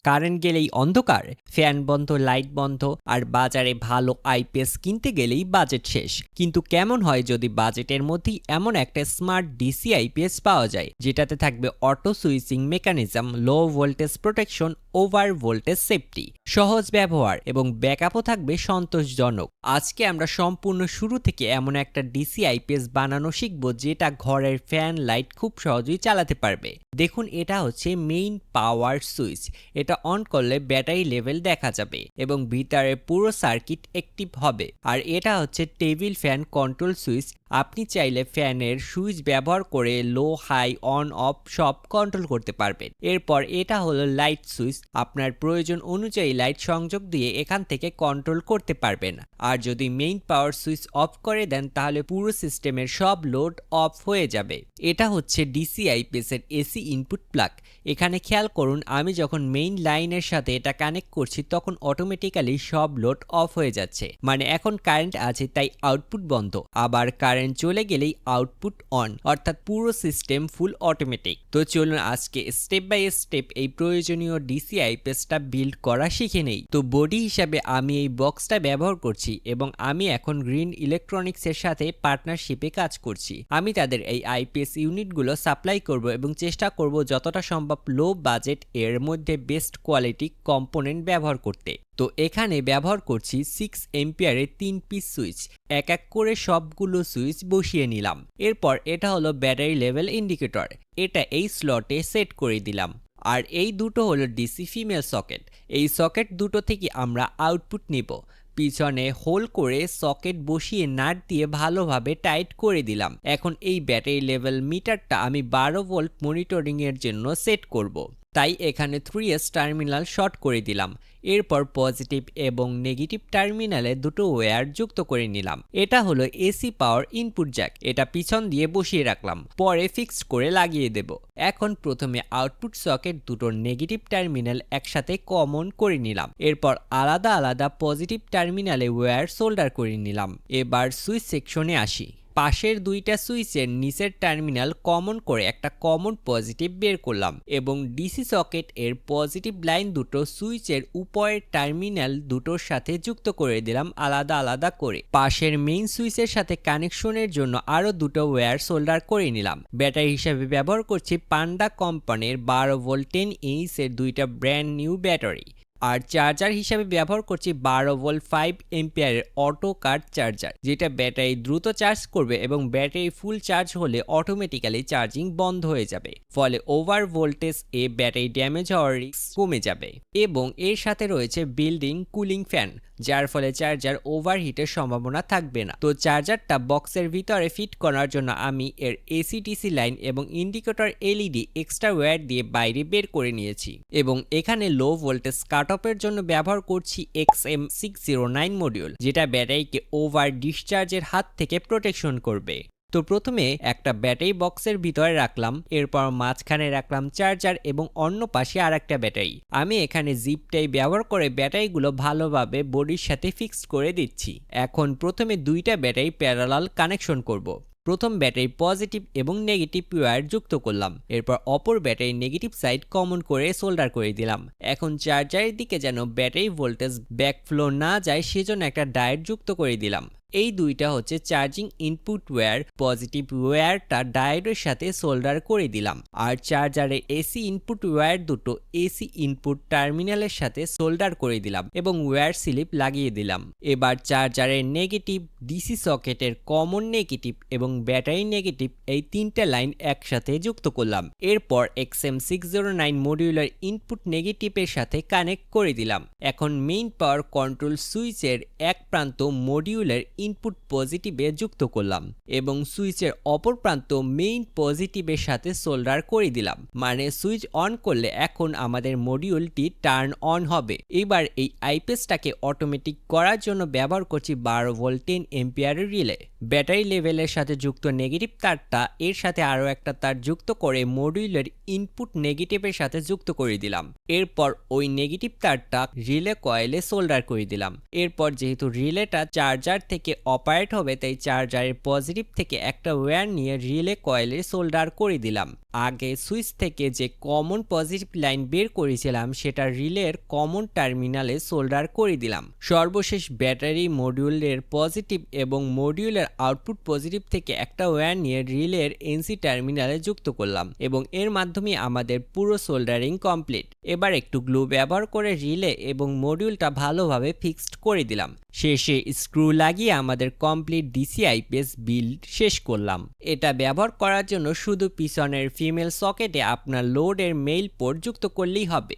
Current গেলেই অন্ধকার, fan বন্ধ, লাইট বন্ধ, আর বাজারে ভালো আইপিএস কিনতে গেলেই বাজেট শেষ। কিন্তু কেমন হয় যদি বাজেটের মধ্যেই এমন একটা স্মার্ট ডিসি আইপিএস পাওয়া যায় যেটাতে থাকবে auto switching mechanism, low voltage protection, over voltage safety, সহজ ব্যবহার এবং ব্যাকআপও থাকবে সন্তোষজনক। আজকে আমরা সম্পূর্ণ শুরু থেকে এমন একটা ডিসি আইপিএস বানানো শিখবো যেটা ঘরের ফ্যান লাইট খুব সহজেই চালাতে পারবে। দেখুন, এটা হচ্ছে মেইন পাওয়ার সুইচ। এটা অন করলে ব্যাটারি লেভেল দেখা যাবে এবং ভিতরে পুরো সার্কিট অ্যাক্টিভ হবে। আর এটা হচ্ছে টেবিল ফ্যান কন্ট্রোল সুইচ। আপনি চাইলে ফ্যানের সুইচ ব্যবহার করে লো, হাই, অন, অফ সব কন্ট্রোল করতে পারবেন। এরপর এটা হলো লাইট সুইচ। আপনার প্রয়োজন অনুযায়ী লাইট সংযোগ দিয়ে এখান থেকে কন্ট্রোল করতে পারবেন। আর যদি মেইন পাওয়ার সুইচ অফ করে দেন তাহলে পুরো সিস্টেমের সব লোড অফ হয়ে যাবে। এটা হচ্ছে ডিসি আইপিএস এর এসি ইনপুট প্লাগ। এখানে খেয়াল করুন, আমি যখন মেইন লাইনের সাথে এটা কানেক্ট করছি তখন অটোমেটিক্যালি সব লোড অফ হয়ে যাচ্ছে, মানে এখন কারেন্ট আছে তাই আউটপুট বন্ধ। আবার কারেন্ট চলে গেলেই আউটপুট অন, অর্থাৎ পুরো সিস্টেম ফুল অটোমেটিক। তো চলুন আজকে স্টেপ বাই স্টেপ এই প্রয়োজনীয় ডিসি আইপিএসটা বিল্ড করা শিখে নেই। তো বডি হিসাবে আমি এই বক্সটা ব্যবহার করছি এবং আমি এখন গ্রিন ইলেকট্রনিক্স এর সাথে পার্টনারশিপে কাজ করছি। আমি তাদের এই আইপিএস ইউনিটগুলো সাপ্লাই করব এবং চেষ্টা করব যতটা সম্ভব লো বাজেট এর মধ্যে বেস্ট কোয়ালিটি কম্পোনেন্ট ব্যবহার করতে। তো এখানে ব্যবহার করছি 6 এম্পিয়ারের 3 পিস সুইচ। এক এক করে সবগুলো সুইচ বসিয়ে নিলাম। এরপর এটা হলো ব্যাটারি লেভেল ইন্ডিকেটর, এটা এই স্লটে সেট করে দিলাম। আর এই দুটো হলো ডিসি ফিমেল সকেট। এই সকেট দুটো থেকে আমরা আউটপুট নিব। পিছনে হোল করে সকেট বসিয়ে নাট দিয়ে ভালোভাবে টাইট করে দিলাম। এখন এই ব্যাটারি লেভেল মিটারটা আমি 12 ভোল্ট মনিটরিং এর জন্য সেট করব। তাই এখানে 3S টার্মিনাল শর্ট করে দিলাম। এরপর পজিটিভ এবং নেগেটিভ টার্মিনালে দুটো ওয়্যার যুক্ত করে নিলাম। এটা হলো এসি পাওয়ার ইনপুট জ্যাক। এটা পিছন দিয়ে বসিয়ে রাখলাম, পরে ফিক্সড করে লাগিয়ে দেব। এখন প্রথমে আউটপুট সকেট দুটোর নেগেটিভ টার্মিনাল একসাথে কমন করে নিলাম। এরপর আলাদা আলাদা পজিটিভ টার্মিনালে ওয়্যার সোল্ডার করে নিলাম। এবার সুইচ সেকশনে আসি। পাশের দুইটা সুইচের নিচের টার্মিনাল কমন করে একটা কমন পজিটিভ বের করলাম এবং ডিসি সকেট এর পজিটিভ লাইন দুটো সুইচের উপরের টার্মিনাল দুটোর সাথে যুক্ত করে দিলাম আলাদা আলাদা করে। পাশের মেইন সুইচের সাথে কানেকশনের জন্য আরো দুটো ওয়্যার সোল্ডার করে নিলাম। ব্যাটারি হিসাবে ব্যবহার করছি পান্ডা কোম্পানির 12 ভোল্ট 10Ah এর দুইটা ব্র্যান্ড নিউ ব্যাটারি। আর চার্জার হিসাবে ব্যবহার করছি 12 ভোল্ট 5 এম্পিয়ারের অটো কাট চার্জার, যেটা ব্যাটারি দ্রুত চার্জ করবে এবং ব্যাটারি ফুল চার্জ হলে অটোমেটিক্যালি চার্জিং বন্ধ হয়ে যাবে। ফলে ওভার ভোল্টেজ এ ব্যাটারি ড্যামেজ হওয়ার রিস্ক কমে যাবে। এবং এর সাথে রয়েছে বিল্ডিং কুলিং ফ্যান, যার ফলে চার্জার ওভারহিটের সম্ভাবনা থাকবে না। তো চার্জারটা বক্সের ভিতরে ফিট করার জন্য আমি এর এসি-ডিসি লাইন এবং ইন্ডিকেটর এলইডি এক্সট্রা ওয়্যার দিয়ে বাইরে বের করে নিয়েছি। এবং এখানে লো ভোল্টেজ কাট অফের জন্য ব্যবহার করছি XM609 মডিউল, যেটা ব্যাটারিকে ওভার ডিসচার্জের হাত থেকে প্রোটেকশন করবে। তো প্রথমে একটা ব্যাটারি বক্সের ভিতরে রাখলাম, এরপর মাঝখানে রাখলাম চার্জার এবং অন্য পাশে আর একটা ব্যাটারি। আমি এখানে জিপ টাই ব্যবহার করে ব্যাটারিগুলো ভালোভাবে বডির সাথে ফিক্স করে দিচ্ছি। এখন প্রথমে দুইটা ব্যাটারি প্যারালাল কানেকশন করব। প্রথম ব্যাটারি পজিটিভ এবং নেগেটিভ ওয়্যার যুক্ত করলাম। এরপর অপর ব্যাটারি নেগেটিভ সাইড কমন করে সোল্ডার করে দিলাম। এখন চার্জারের দিকে যেন ব্যাটারি ভোল্টেজ ব্যাকফ্লো না যায় সেজন্য একটা ডায়োড যুক্ত করে দিলাম। এই দুইটা হচ্ছে চার্জিং ইনপুট ওয়্যার। পজিটিভ ওয়্যারটা ডায়োডের সাথে সোল্ডার করে দিলাম। আর চার্জারের এসি ইনপুট ওয়্যার দুটো এসি ইনপুট টার্মিনালের সাথে সোল্ডার করে দিলাম এবং ওয়্যার স্লিপ লাগিয়ে দিলাম। এবার চার্জারের নেগেটিভ, ডিসি সকেটের কমন নেগেটিভ এবং ব্যাটারি নেগেটিভ এই তিনটা লাইন একসাথে যুক্ত করলাম। এরপর XM609 মডিউলার ইনপুট নেগেটিভের সাথে কানেক্ট করে দিলাম। এখন মেইন পাওয়ার কন্ট্রোল সুইচের এক প্রান্ত মডিউলের ইনপুট পজিটিভে যুক্ত করলাম এবং সুইচের অপর প্রান্ত মেইন পজিটিভের সাথে সোল্ডার করে দিলাম। মানে সুইচ অন করলে এখন আমাদের মডিউলটি টার্ন অন হবে। এবার এই আইপিএসটাকে অটোমেটিক করার জন্য ব্যবহার করছি 12 ভোল্ট 10 এম্পিয়ারের রিলে। ব্যাটারি লেভেলের সাথে যুক্ত নেগেটিভ তারটা এর সাথে আরও একটা তার যুক্ত করে মডিউলের ইনপুট নেগেটিভের সাথে যুক্ত করে দিলাম। এরপর ওই নেগেটিভ তারটা রিলে কয়েলে সোল্ডার করে দিলাম। এরপর যেহেতু রিলেটা চার্জার থেকে অপারেট হবে তাই চার্জারের পজিটিভ থেকে একটা ওয়্যার নিয়ে রিলে কয়েলে সোল্ডার করে দিলাম। আগে সুইচ থেকে যে কমন পজিটিভ লাইন বের করেছিলাম সেটা রিলের কমন টার্মিনালে সোল্ডার করে দিলাম। সর্বশেষ ব্যাটারি মডিউলের পজিটিভ এবং মডিউলের আউটপুট পজিটিভ থেকে একটা ওয়্যার নিয়ে রিলের এনসি টার্মিনালে যুক্ত করলাম এবং এর মাধ্যমে আমাদের পুরো সোল্ডারিং কমপ্লিট। এবার একটু গ্লু ব্যবহার করে রিলে এবং মডিউলটা ভালোভাবে ফিক্সড করে দিলাম। শেষে স্ক্রু লাগিয়ে আমাদের কমপ্লিট ডিসি আইপিএস বিল্ড শেষ করলাম। এটা ব্যবহার করার জন্য শুধু পিছনের ফিমেল সকেটে আপনার লোডের মেইল পোর্ট যুক্ত করলেই হবে।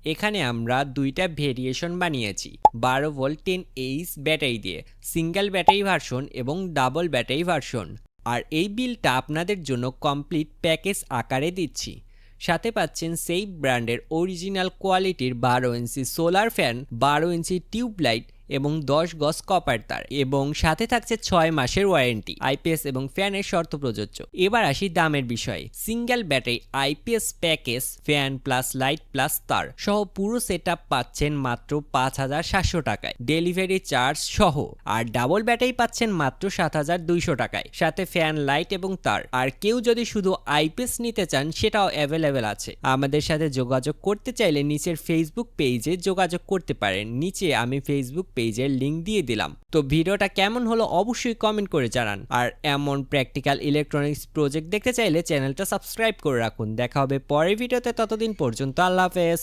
এখানে আমরা দুইটা ভেরিয়েশন বানিয়েছি, 12 ভোল্ট 10H ব্যাটারি দিয়ে, সিঙ্গেল ব্যাটারি ভার্সন এবং ডাবল ব্যাটারি ভার্সন। আর এই বিলটা আপনাদের জন্য কমপ্লিট প্যাকেজ আকারে দিচ্ছি। সাথে পাচ্ছেন সেই ব্র্যান্ডের অরিজিনাল কোয়ালিটির 12 ইঞ্চি সোলার ফ্যান, 12 ইঞ্চি টিউবলাইট এবং 10 গজ কপার তার, এবং সাথে থাকছে 6 মাসের ওয়ারেন্টি। আইপিএস এবং ফ্যানের শর্ত প্রযোজ্য। এবার আসি দামের বিষয়ে। Single battery IPS package fan plus light plus তার সহ পুরো সেটআপ পাচ্ছেন মাত্র 5700 টাকায় ডেলিভারি চার্জ সহ। আর ডাবল ব্যাটারি পাচ্ছেন মাত্র 7200 টাকায় সাথে ফ্যান লাইট এবং তার। আর কেউ যদি শুধু আইপিএস নিতে চান সেটাও অ্যাভেলেবেল আছে। আমাদের সাথে যোগাযোগ করতে চাইলে নিচের ফেসবুক পেজে যোগাযোগ করতে পারেন। নিচে আমি ফেসবুক পেজের লিংক দিয়ে দিলাম। তো ভিডিওটা কেমন হলো অবশ্যই কমেন্ট করে জানান। আর এমন প্র্যাকটিক্যাল ইলেকট্রনিক্স প্রজেক্ট দেখতে চাইলে চ্যানেলটা সাবস্ক্রাইব করে রাখুন। দেখা হবে পরের ভিডিওতে, ততদিন পর্যন্ত আল্লাহ হাফেজ।